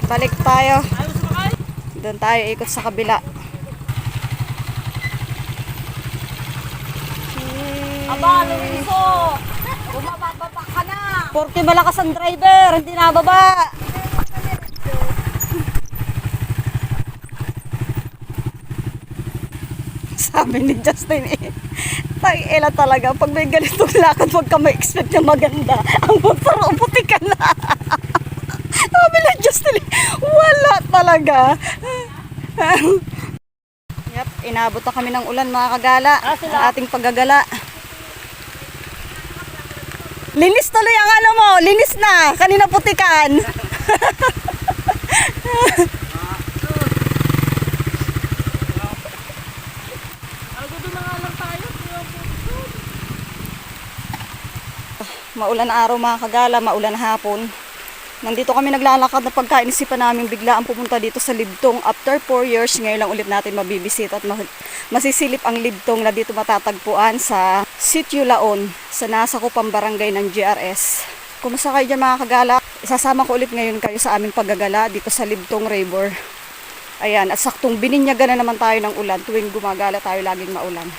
Balik tayo. Doon tayo ikot sa kabila. Aba, Lorenzo! Bumababa ka na! Porque malakas ang driver, hindi nababa. Sabi ni Justin tang-ela talaga, pag may ganitong lakad, wag ka ma-expect na maganda. Ang motor, umuti ka na. Sabi ni Justin, wala talaga. Yep, inabot na kami ng ulan mga kagala. Ang ating paggagala. Linis tuloy ang ano mo, linis na. Kanina putikan. Maulan na araw mga kagala, maulan na hapon. Nandito kami naglalakad na pagkainisipan namin bigla ang pupunta dito sa Libtong. After 4 years, ngayon lang ulit natin mabibisit at masisilip ang Libtong na dito matatagpuan sa Sitio Laon, sa nasakupang barangay ng GRS. Kumusta kayo dyan mga kagala? Isasama ko ulit ngayon kayo sa aming paggagala dito sa Libtong River. Ayan, at saktong bininyagan na naman tayo ng ulan. Tuwing gumagala tayo laging maulan.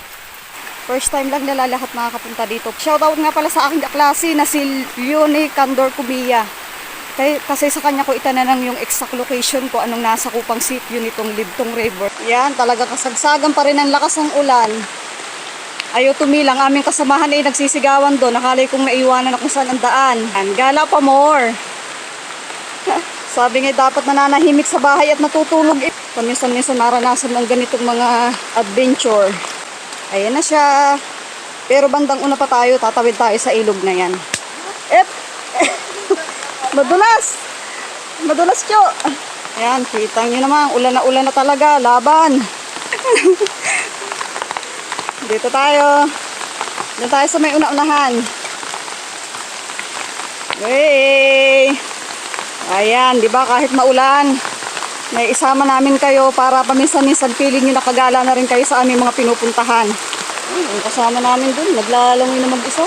First time lang nalalahat makakapunta dito. Shoutout nga pala sa aking kaklase na si Leonie Candor Cubia. Kasi sa kanya ko itananang yung exact location ko anong nasa kupang sitio nitong Libtong River. Yan, talaga kasagsagan pa rin ang lakas ng ulan. Ayaw tumilang, aming kasamahan ay nagsisigawan doon. Nakalay kong naiwanan na kung saan ang daan. Gala pa more. Sabi nga dapat nananahimik sa bahay at natutulog. Paminsan-minsan maranasan ng ganitong mga adventure. Ayan na siya. Pero bandang una pa tayo, tatawid tayo sa ilog na yan. Madulas! Madulas, Cho! Ayan, kita nyo naman. Ulan na talaga. Laban! Dito tayo. Dito tayo sa may una-unahan. Hey! Ayan, di ba kahit maulan, may isama namin kayo para paminsan-minsan feeling nyo nakagala na rin kayo sa aming mga pinupuntahan. Yung kasama namin dun, naglalangoy na mag-isa.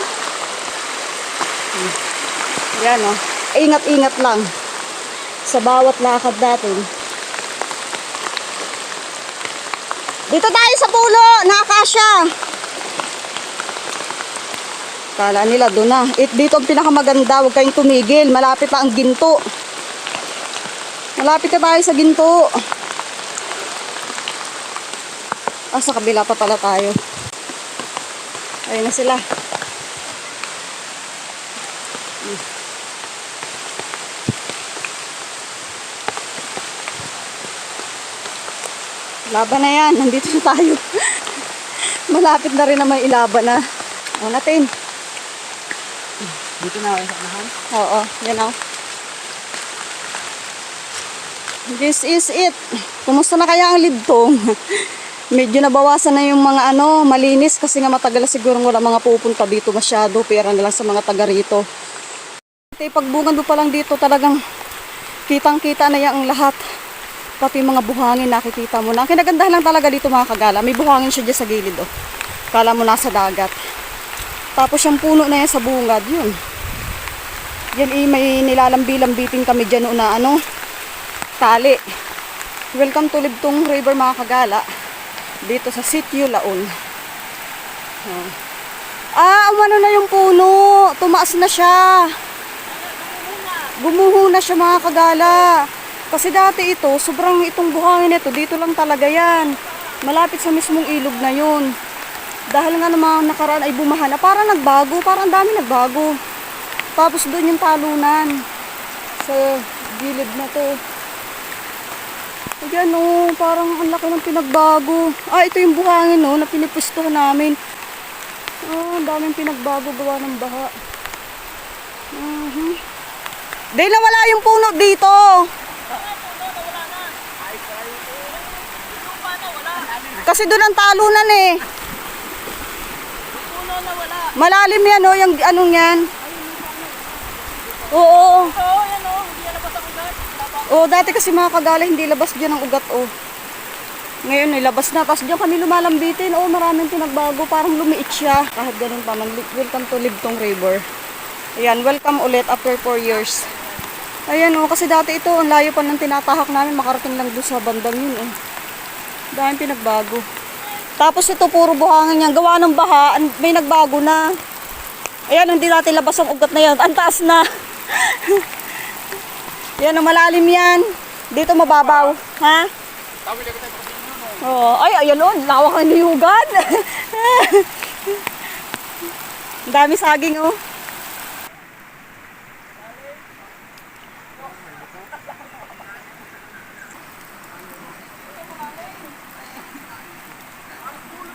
Yan o. Ingat-ingat lang sa bawat lakad natin. Dito tayo sa pulo, nakakasya. Kala nila doon na. Dito ang pinakamaganda, huwag kayong tumigil. Malapit na ang ginto. Malapit na tayo sa ginto. Sa kabila pa pala tayo. Ayun na sila. Laban na yan. Nandito na tayo. Malapit na rin naman ilaban na. O natin. Dito na ako sa unahan? Oo. Yan o. This is it. Kumusta na kaya ang Libtong? Medyo nabawasan na yung mga malinis kasi nga matagal siguro wala mga pupunta dito masyado. Pera na lang sa mga taga rito. Pagbungan mo pa lang dito talagang kitang-kita na yan ang lahat. Pati yung mga buhangin nakikita mo na. Ang kinagandahan lang talaga dito mga kagala. May buhangin siya dyan sa gilid o. Kala mo nasa dagat. Tapos yung puno na yan sa bungad. Yun. Yan may nilalambi-lambitin kami dyan na tali. Welcome to Libtong River mga kagala. Dito sa Sitio Laon. Umano na yung puno. Tumaas na siya. Gumuho na siya mga kagala. Kasi dati ito, sobrang itong buhangin ito, dito lang talaga yan. Malapit sa mismong ilog na yun. Dahil nga naman nakaraan ay bumaha na, parang nagbago, parang dami nagbago. Tapos doon yung talunan sa gilid na to. Ayan parang ang laki ng pinagbago. Ito yung buhangin na pinipwestuhan namin. Ang daming pinagbago gawa ng baha. Dahil nawala yung puno dito. Kasi doon ang talunan eh. Malalim yan yung anong yan. Oo. Dati kasi mga kagala hindi labas dyan ang ugat Ngayon nilabas na. Tapos dyan kami lumalambitin. Maraming pinagbago. Parang lumiit siya. Kahit ganun pa man. Welcome to Libtong River. Ayan, welcome ulit after 4 years. Ayan oh, kasi dati ito, ang layo pa ng tinatahak namin, makarating lang doon sa bandang yun eh. Dahil pinagbago. Tapos ito, puro buhangin yan. Gawa ng baha, may nagbago na. Ayan, hindi natin labas ang ugat na yan. Ang taas na. Yan, malalim yan. Dito mababaw. Ha? Oo. Ay, ayan o. Lawak ng niyugan. Ang dami saging oh.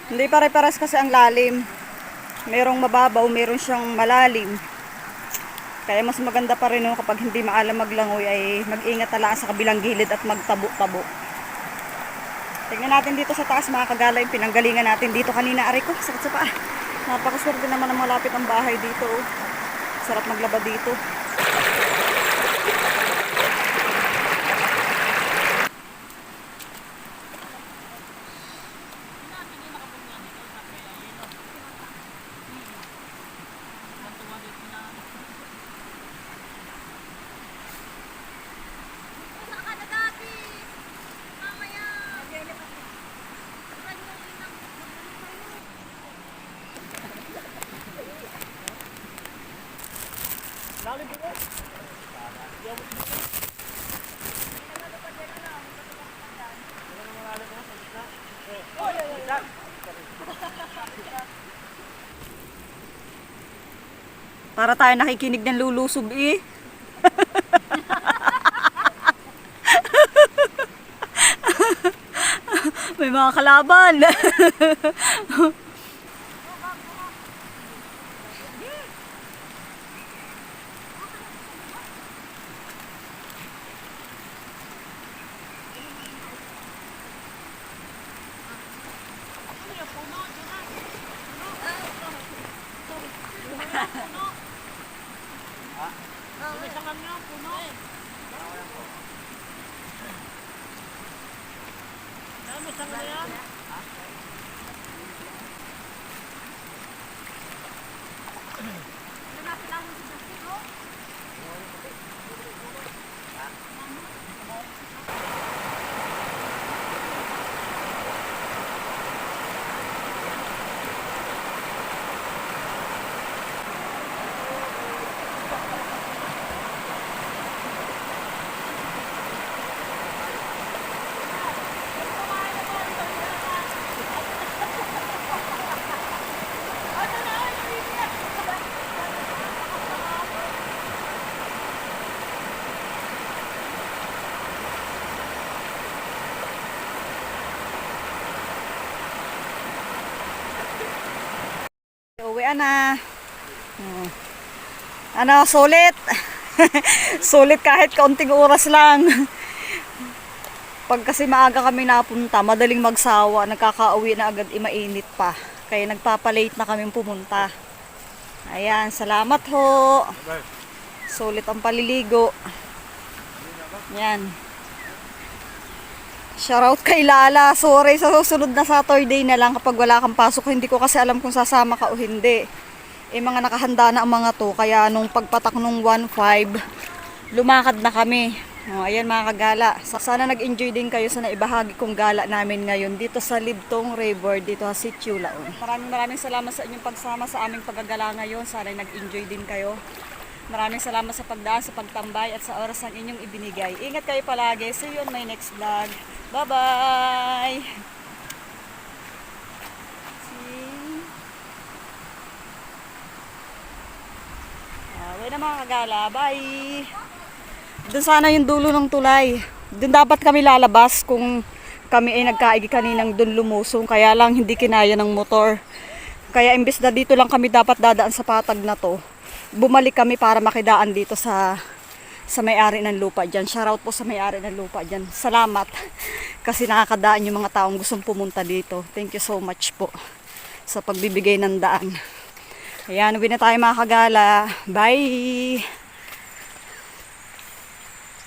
Hindi pare-pares kasi ang lalim. Merong mababaw, meron siyang malalim. Kaya mas maganda pa rin kapag hindi maalam maglangoy ay mag-ingat na lang sa kabilang gilid at magtabo-tabo. Tingnan natin dito sa taas mga kagala yung pinanggalingan natin dito kanina. Aray ko, sakit sa paa. Napakaswerte naman ang malapit ang bahay dito. Oh. Sarap maglaba dito. Para tayo nakikinig ng lulusob eh. May mga kalaban. Uwi na. Ano, sulit. Sulit kahit kaunting oras lang. Pag kasi maaga kami napunta, madaling magsawa, nagkakauwi na agad, mainit pa. Kaya nagpapalate na kami pumunta. Ayan, salamat ho. Sulit ang paliligo. Yan. Shoutout kay Lala. Sorry, sa susunod na Saturday na lang kapag wala kang pasok. Hindi ko kasi alam kung sasama ka o hindi. Eh, mga nakahanda na ang mga to. Kaya nung pagpatak nung 1:05, lumakad na kami. O, ayan mga kagala. Sana nag-enjoy din kayo sa naibahagi kong gala namin ngayon dito sa Libtong River, dito sa Sitio Laon. Maraming salamat sa inyong pagsama sa aming paggagala ngayon. Sana nag-enjoy din kayo. Maraming salamat sa pagdaan, sa pagtambay at sa oras ng inyong ibinigay. Ingat kayo palagi. See you on my next vlog. Bye-bye! Away na mga kagala. Bye! Doon sana yung dulo ng tulay. Doon dapat kami lalabas kung kami ay nagkaigi kaninang doon lumusong. Kaya lang hindi kinaya ng motor. Kaya imbes na dito lang kami dapat dadaan sa patag na to, bumalik kami para makidaan dito sa may-ari ng lupa dyan. Shoutout po sa may-ari ng lupa dyan. Salamat. Kasi nakakadaan yung mga taong gustong pumunta dito. Thank you so much po sa pagbibigay ng daan. Ayan, uwi na tayo mga kagala. Bye!